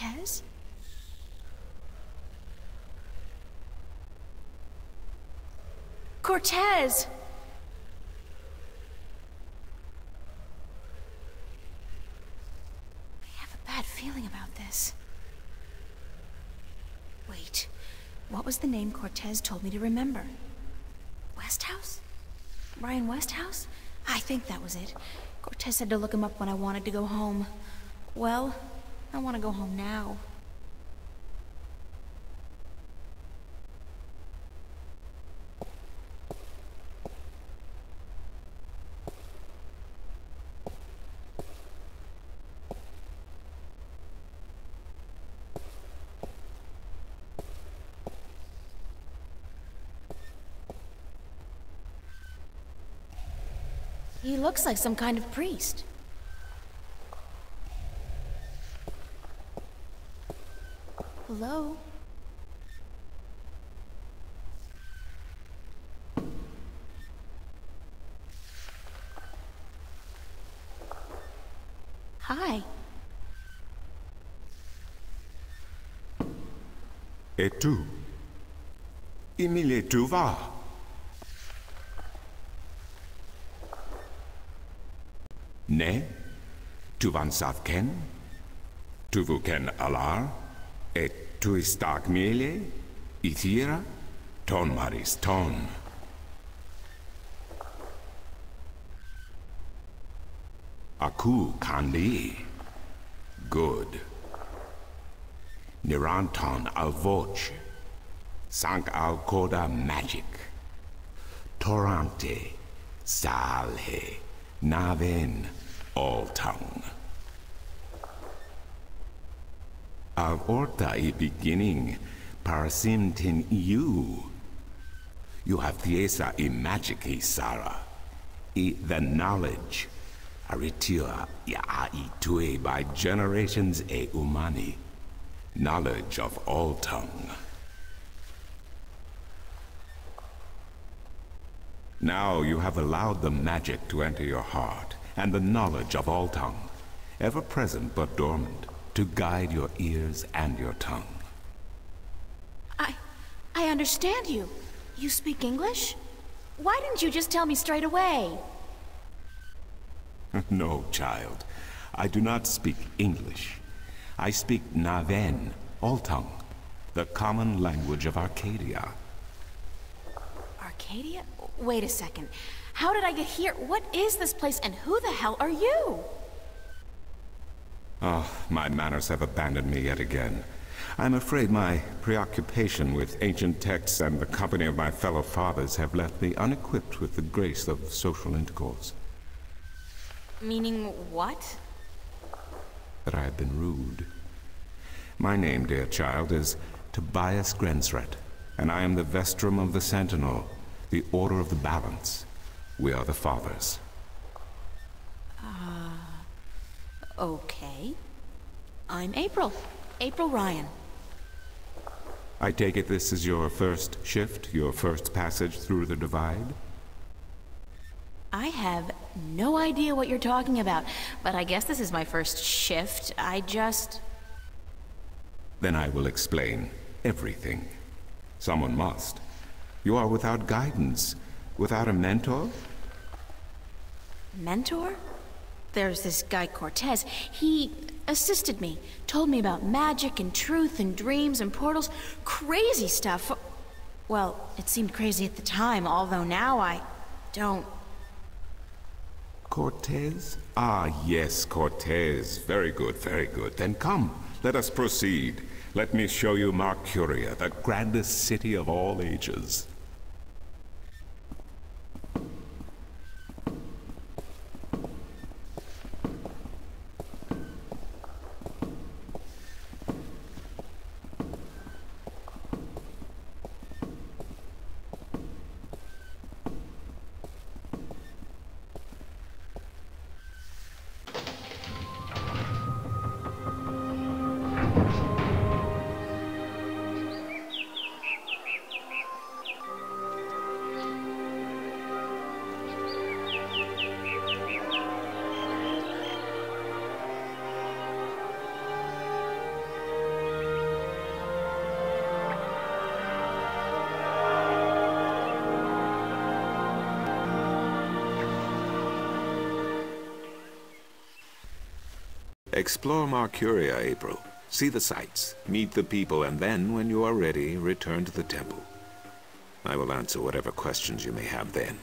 Cortez? Cortez! I have a bad feeling about this. Wait, what was the name Cortez told me to remember? Westhouse? Ryan Westhouse? I think that was it. Cortez said to look him up when I wanted to go home. Well, I want to go home now. He looks like some kind of priest. Hello? Hi. Et tu? Emile, tu vas? Ne? Tu van sav ken? Tu vu ken alar? Et tu istak miele? Ithira? Ton maris ton. Aku kandi. Good. Niranton al voce. Sank al coda magic. Torante. Salhe. Naven. All tongue. Av orta I beginning, parasim tin you. You have thiesa I magic I Sara. I the knowledge. Aritia ya ITA by generations e umani. Knowledge of all tongue. Now you have allowed the magic to enter your heart, and the knowledge of all tongue, ever present but dormant, to guide your ears and your tongue. I understand you. You speak English? Why didn't you just tell me straight away? No, child. I do not speak English. I speak Naven, all tongue, the common language of Arcadia. Arcadia? Wait a second. How did I get here? What is this place, and who the hell are you? Oh, my manners have abandoned me yet again. I'm afraid my preoccupation with ancient texts and the company of my fellow fathers have left me unequipped with the grace of social intercourse. Meaning what? That I have been rude. My name, dear child, is Tobias Grensret, and I am the Vestrum of the Sentinel, the Order of the Balance. We are the Fathers. Okay. I'm April. April Ryan. I take it this is your first shift, your first passage through the Divide? I have no idea what you're talking about, but I guess this is my first shift. Then I will explain everything. Someone must. You are without guidance, without a mentor? Mentor? There's this guy Cortez. He assisted me, told me about magic and truth and dreams and portals. Crazy stuff. Well, it seemed crazy at the time, although now I don't... Cortez? Ah, yes, Cortez. Very good, very good. Then come, let us proceed. Let me show you Mercuria, the grandest city of all ages. Explore Marcuria, April. See the sights, meet the people, and then, when you are ready, return to the temple. I will answer whatever questions you may have then.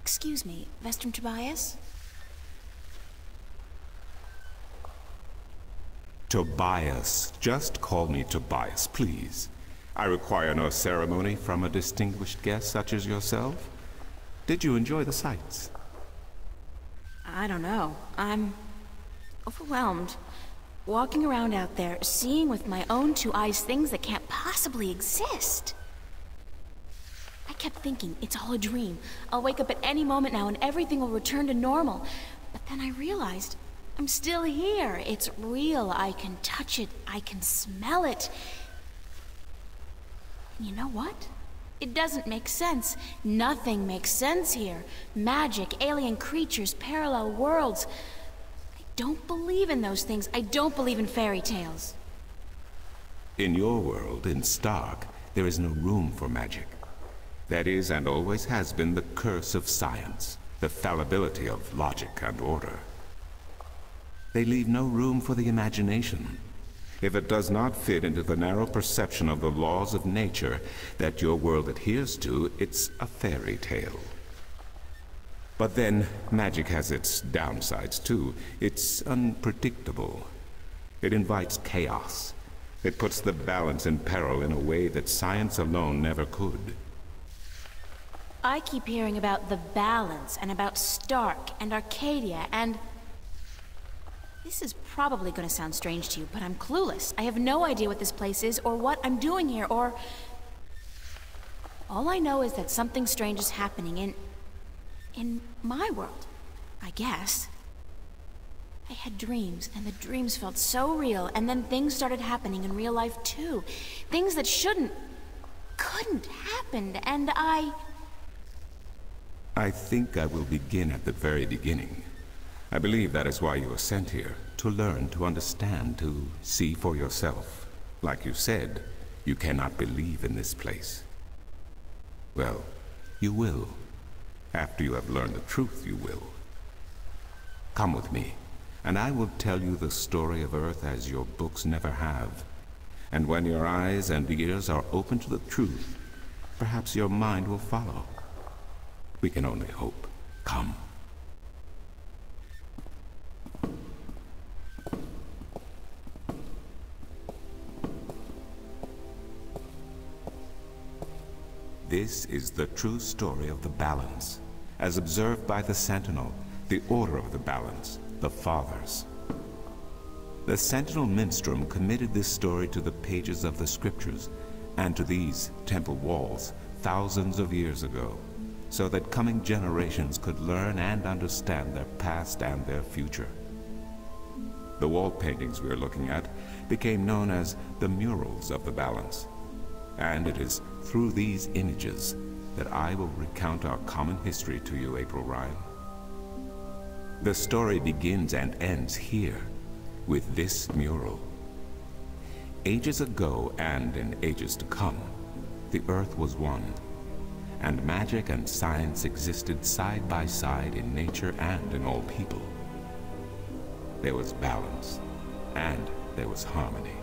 Excuse me, Vestrum Tobias? Tobias. Just call me Tobias, please. I require no ceremony from a distinguished guest such as yourself. Did you enjoy the sights? I don't know. I'm overwhelmed. Walking around out there, seeing with my own two eyes things that can't possibly exist. I kept thinking, it's all a dream. I'll wake up at any moment now and everything will return to normal. But then I realized, I'm still here. It's real. I can touch it. I can smell it. And you know what? It doesn't make sense. Nothing makes sense here. Magic, alien creatures, parallel worlds. I don't believe in those things. I don't believe in fairy tales. In your world, in Stark, there is no room for magic. That is, and always has been, the curse of science, the fallibility of logic and order. They leave no room for the imagination. If it does not fit into the narrow perception of the laws of nature that your world adheres to, it's a fairy tale. But then, magic has its downsides too. It's unpredictable. It invites chaos. It puts the balance in peril in a way that science alone never could. I keep hearing about the balance, and about Stark, and Arcadia, and... This is probably gonna sound strange to you, but I'm clueless. I have no idea what this place is, or what I'm doing here, or... All I know is that something strange is happening in my world, I guess. I had dreams, and the dreams felt so real, and then things started happening in real life too. Things that couldn't happen, and I think I will begin at the very beginning. I believe that is why you were sent here, to learn, to understand, to see for yourself. Like you said, you cannot believe in this place. Well, you will. After you have learned the truth, you will. Come with me, and I will tell you the story of Earth as your books never have. And when your eyes and ears are open to the truth, perhaps your mind will follow. We can only hope. Come. This is the true story of the balance, as observed by the Sentinel, the Order of the Balance, the Fathers. The Sentinel Minstrum committed this story to the pages of the scriptures and to these temple walls thousands of years ago, so that coming generations could learn and understand their past and their future. The wall paintings we are looking at became known as the murals of the balance, and it is through these images that I will recount our common history to you, April Ryan. The story begins and ends here, with this mural. Ages ago, and in ages to come, the Earth was one, and magic and science existed side by side in nature and in all people. There was balance, and there was harmony.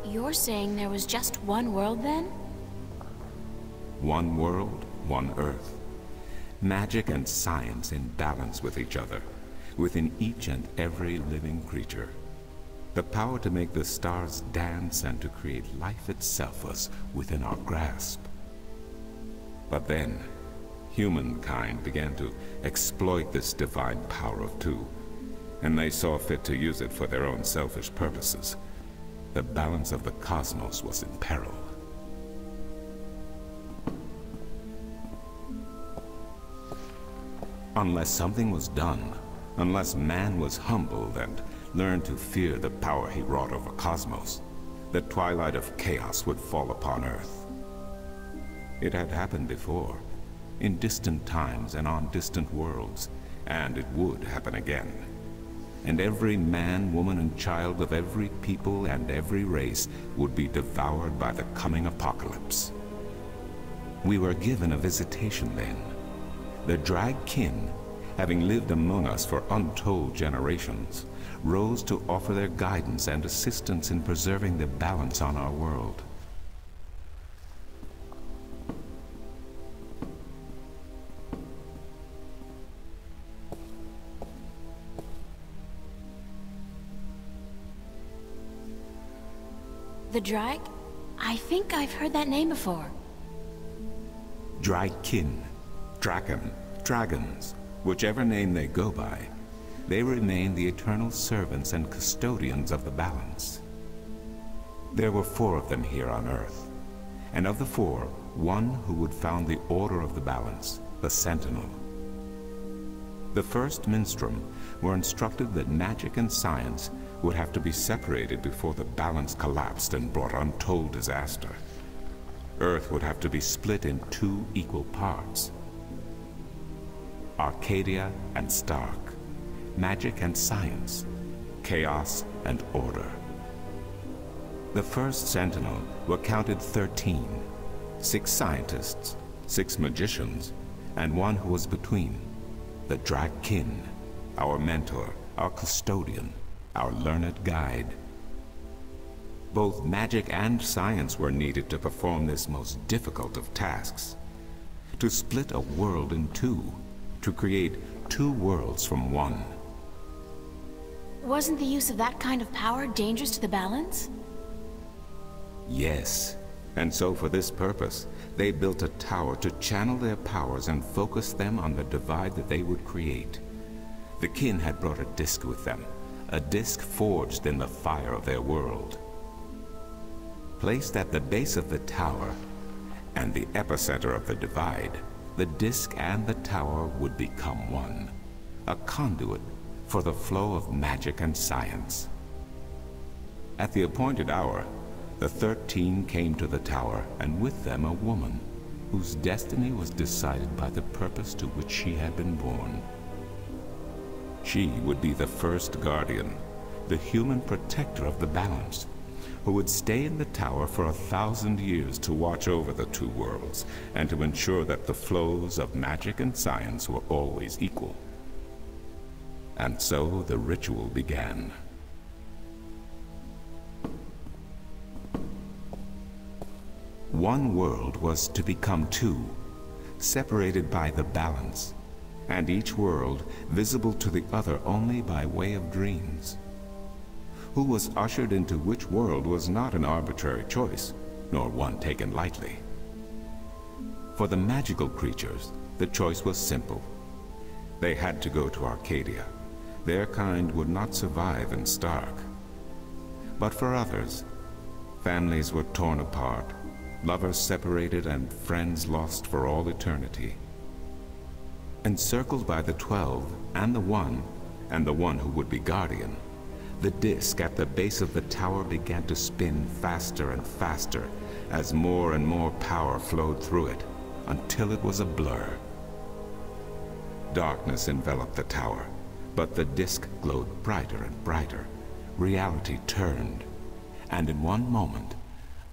You're saying there was just one world then? One world, one Earth. Magic and science in balance with each other, within each and every living creature. The power to make the stars dance and to create life itself was within our grasp. But then, humankind began to exploit this divine power of two, and they saw fit to use it for their own selfish purposes. The balance of the cosmos was in peril. Unless something was done, unless man was humbled and learned to fear the power he wrought over cosmos, the twilight of chaos would fall upon Earth. It had happened before, in distant times and on distant worlds, and it would happen again. And every man, woman, and child of every people and every race would be devoured by the coming apocalypse. We were given a visitation then. The Drag-kin, having lived among us for untold generations, rose to offer their guidance and assistance in preserving the balance on our world. The Drag? I think I've heard that name before. Drag-kin, Draken, dragons, whichever name they go by, they remain the eternal servants and custodians of the balance. There were 4 of them here on Earth, and of the 4, one who would found the order of the balance, the Sentinel. The first Minstrum were instructed that magic and science would have to be separated before the balance collapsed and brought untold disaster. Earth would have to be split in 2 equal parts. Arcadia and Stark, magic and science, chaos and order. The first Sentinel were counted 13, 6 scientists, 6 magicians, and one who was between, the Drag-kin, our mentor, our custodian, our learned guide. Both magic and science were needed to perform this most difficult of tasks. To split a world in 2, to create 2 worlds from 1. Wasn't the use of that kind of power dangerous to the balance? Yes, and so for this purpose, they built a tower to channel their powers and focus them on the divide that they would create. The kin had brought a disc with them, a disc forged in the fire of their world. Placed at the base of the tower and the epicenter of the divide, the disc and the tower would become one, a conduit for the flow of magic and science. At the appointed hour, the 13 came to the tower, and with them a woman whose destiny was decided by the purpose to which she had been born. She would be the first guardian, the human protector of the balance, who would stay in the tower for 1,000 years to watch over the 2 worlds and to ensure that the flows of magic and science were always equal. And so the ritual began. One world was to become 2, separated by the balance, and each world visible to the other only by way of dreams. Who was ushered into which world was not an arbitrary choice, nor one taken lightly. For the magical creatures, the choice was simple. They had to go to Arcadia. Their kind would not survive in Stark. But for others, families were torn apart, lovers separated, and friends lost for all eternity. Encircled by the 12 and the one who would be guardian, the disc at the base of the tower began to spin faster and faster as more and more power flowed through it, until it was a blur. Darkness enveloped the tower, but the disc glowed brighter and brighter. Reality turned, and in one moment,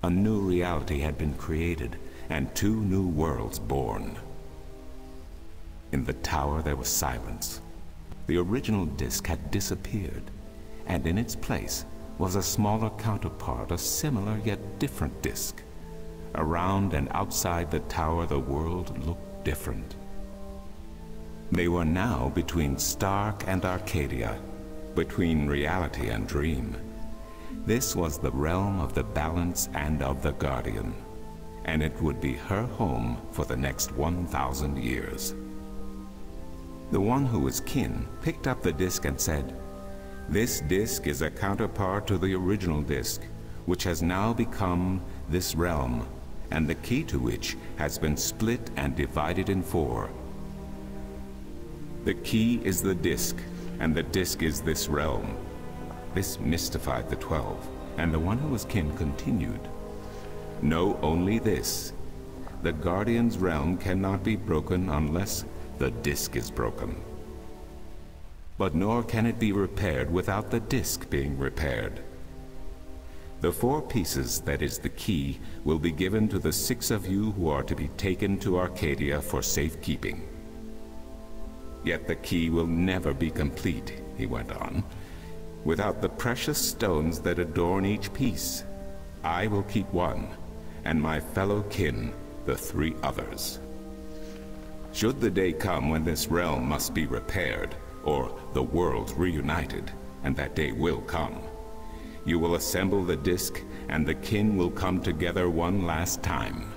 a new reality had been created and 2 new worlds born. In the tower there was silence. The original disc had disappeared, and in its place was a smaller counterpart, a similar yet different disc. Around and outside the tower the world looked different. They were now between Stark and Arcadia, between reality and dream. This was the realm of the balance and of the guardian, and it would be her home for the next 1,000 years. The one who was kin picked up the disc and said, "This disc is a counterpart to the original disc, which has now become this realm, and the key to which has been split and divided in 4. The key is the disc, and the disc is this realm. This mystified the 12, and the one who was kin continued. Know only this. The Guardian's realm cannot be broken unless the disc is broken. But nor can it be repaired without the disc being repaired. The 4 pieces that is the key will be given to the 6 of you who are to be taken to Arcadia for safekeeping. Yet the key will never be complete, he went on, without the precious stones that adorn each piece. I will keep 1, and my fellow kin the 3 others. Should the day come when this realm must be repaired, or the worlds reunited, and that day will come, you will assemble the disc, and the kin will come together one last time.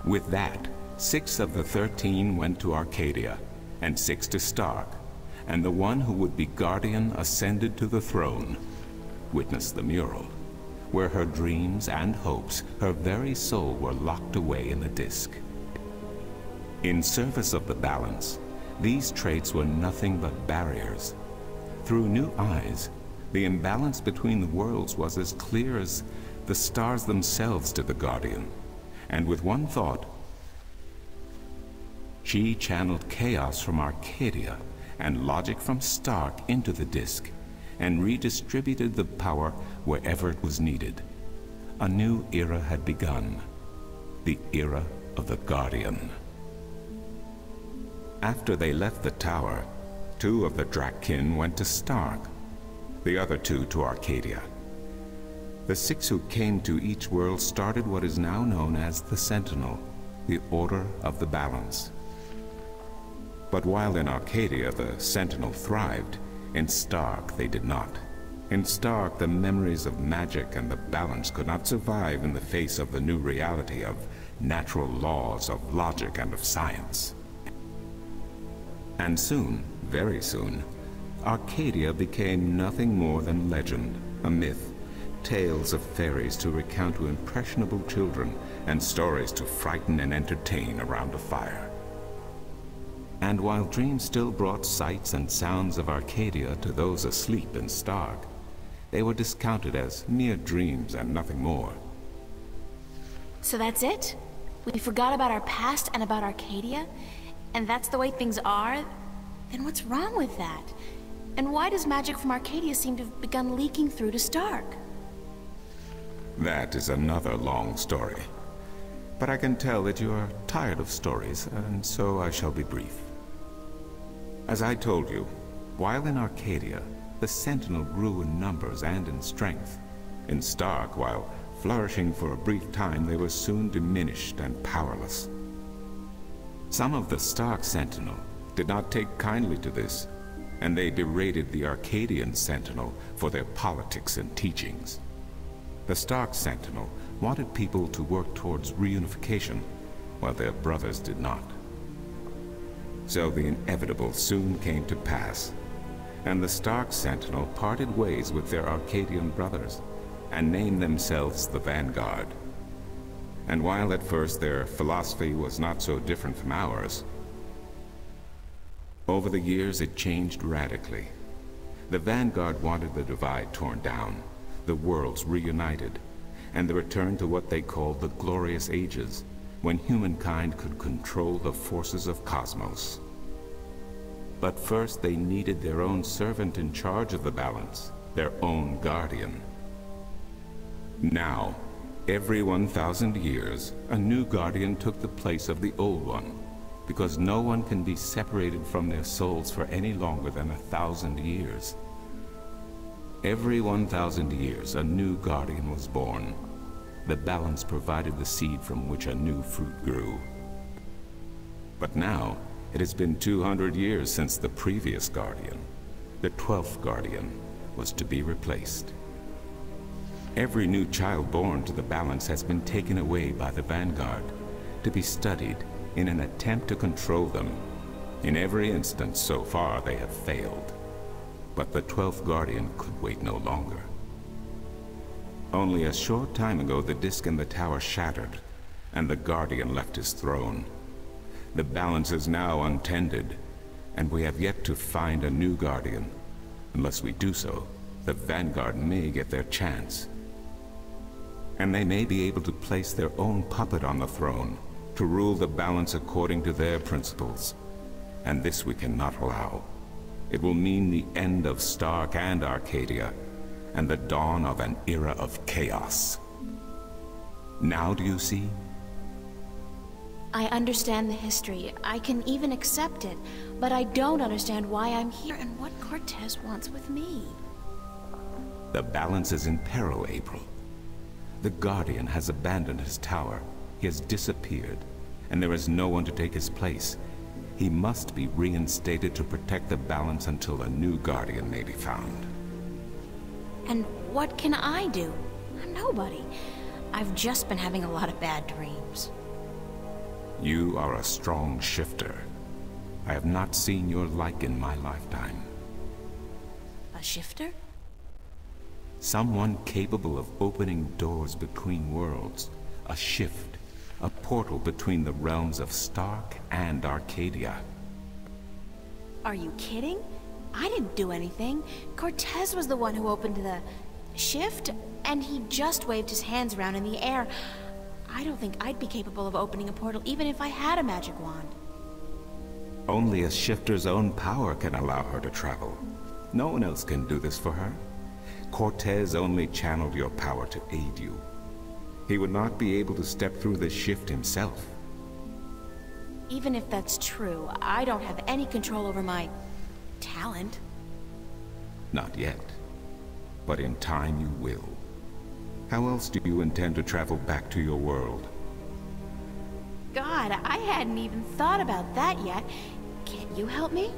With that, 6 of the 13 went to Arcadia, and 6 to Stark, and the one who would be Guardian ascended to the throne. Witness the mural, where her dreams and hopes, her very soul, were locked away in the disc. In service of the balance, these traits were nothing but barriers. Through new eyes, the imbalance between the worlds was as clear as the stars themselves to the Guardian, and with one thought, she channeled chaos from Arcadia and logic from Stark into the disc, and redistributed the power wherever it was needed. A new era had begun, the era of the Guardian. After they left the tower, 2 of the Drakkin went to Stark, the other 2 to Arcadia. The 6 who came to each world started what is now known as the Sentinel, the Order of the Balance. But while in Arcadia the Sentinel thrived, in Stark they did not. In Stark, the memories of magic and the balance could not survive in the face of the new reality of natural laws, of logic and of science. And soon, very soon, Arcadia became nothing more than legend, a myth, tales of fairies to recount to impressionable children, and stories to frighten and entertain around a fire. And while dreams still brought sights and sounds of Arcadia to those asleep in Stark, they were discounted as mere dreams and nothing more. So that's it? We forgot about our past and about Arcadia? And that's the way things are? Then what's wrong with that? And why does magic from Arcadia seem to have begun leaking through to Stark? That is another long story. But I can tell that you are tired of stories, and so I shall be brief. As I told you, while in Arcadia, the Sentinel grew in numbers and in strength. In Stark, while flourishing for a brief time, they were soon diminished and powerless. Some of the Stark Sentinel did not take kindly to this, and they berated the Arcadian Sentinel for their politics and teachings. The Stark Sentinel wanted people to work towards reunification, while their brothers did not. So the inevitable soon came to pass, and the Stark Sentinel parted ways with their Arcadian brothers, and named themselves the Vanguard. And while at first their philosophy was not so different from ours, over the years it changed radically. The Vanguard wanted the divide torn down, the worlds reunited, and the return to what they called the Glorious Ages, when humankind could control the forces of cosmos. But first they needed their own servant in charge of the balance, their own guardian. Now, every 1,000 years, a new guardian took the place of the old one, because no one can be separated from their souls for any longer than 1,000 years. Every 1,000 years, a new guardian was born. The balance provided the seed from which a new fruit grew. But now, it has been 200 years since the previous guardian, the 12th guardian, was to be replaced. Every new child born to the balance has been taken away by the Vanguard, to be studied in an attempt to control them. In every instance so far they have failed. But the 12th guardian could wait no longer. Only a short time ago the disc in the tower shattered, and the guardian left his throne. The balance is now untended, and we have yet to find a new guardian. Unless we do so, the Vanguard may get their chance. And they may be able to place their own puppet on the throne, to rule the balance according to their principles. And this we cannot allow. It will mean the end of Stark and Arcadia, and the dawn of an era of chaos. Now do you see? I understand the history. I can even accept it. But I don't understand why I'm here and what Cortez wants with me. The balance is in peril, April. The Guardian has abandoned his tower. He has disappeared, and there is no one to take his place. He must be reinstated to protect the balance until a new Guardian may be found. And what can I do? I'm nobody. I've just been having a lot of bad dreams. You are a strong shifter. I have not seen your like in my lifetime. A shifter? Someone capable of opening doors between worlds. A shift. A portal between the realms of Stark and Arcadia. Are you kidding? I didn't do anything. Cortez was the one who opened the shift, and he just waved his hands around in the air. I don't think I'd be capable of opening a portal even if I had a magic wand. Only a shifter's own power can allow her to travel. No one else can do this for her. Cortez only channeled your power to aid you. He would not be able to step through the shift himself. Even if that's true, I don't have any control over my talent. Not yet. But in time you will. How else do you intend to travel back to your world? God, I hadn't even thought about that yet. Can't you help me?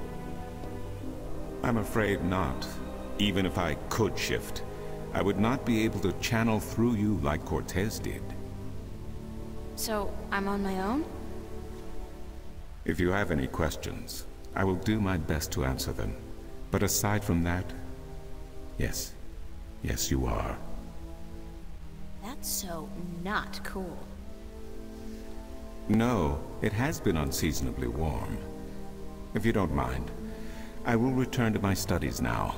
I'm afraid not. Even if I could shift, I would not be able to channel through you like Cortez did. So, I'm on my own? If you have any questions, I will do my best to answer them. But aside from that, yes. Yes, you are. That's so not cool. No, it has been unseasonably warm. If you don't mind, I will return to my studies now.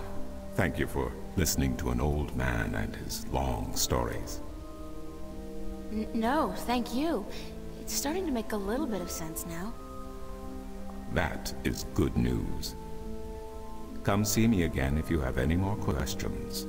Thank you for listening to an old man and his long stories. No, thank you. It's starting to make a little bit of sense now. That is good news. Come see me again if you have any more questions.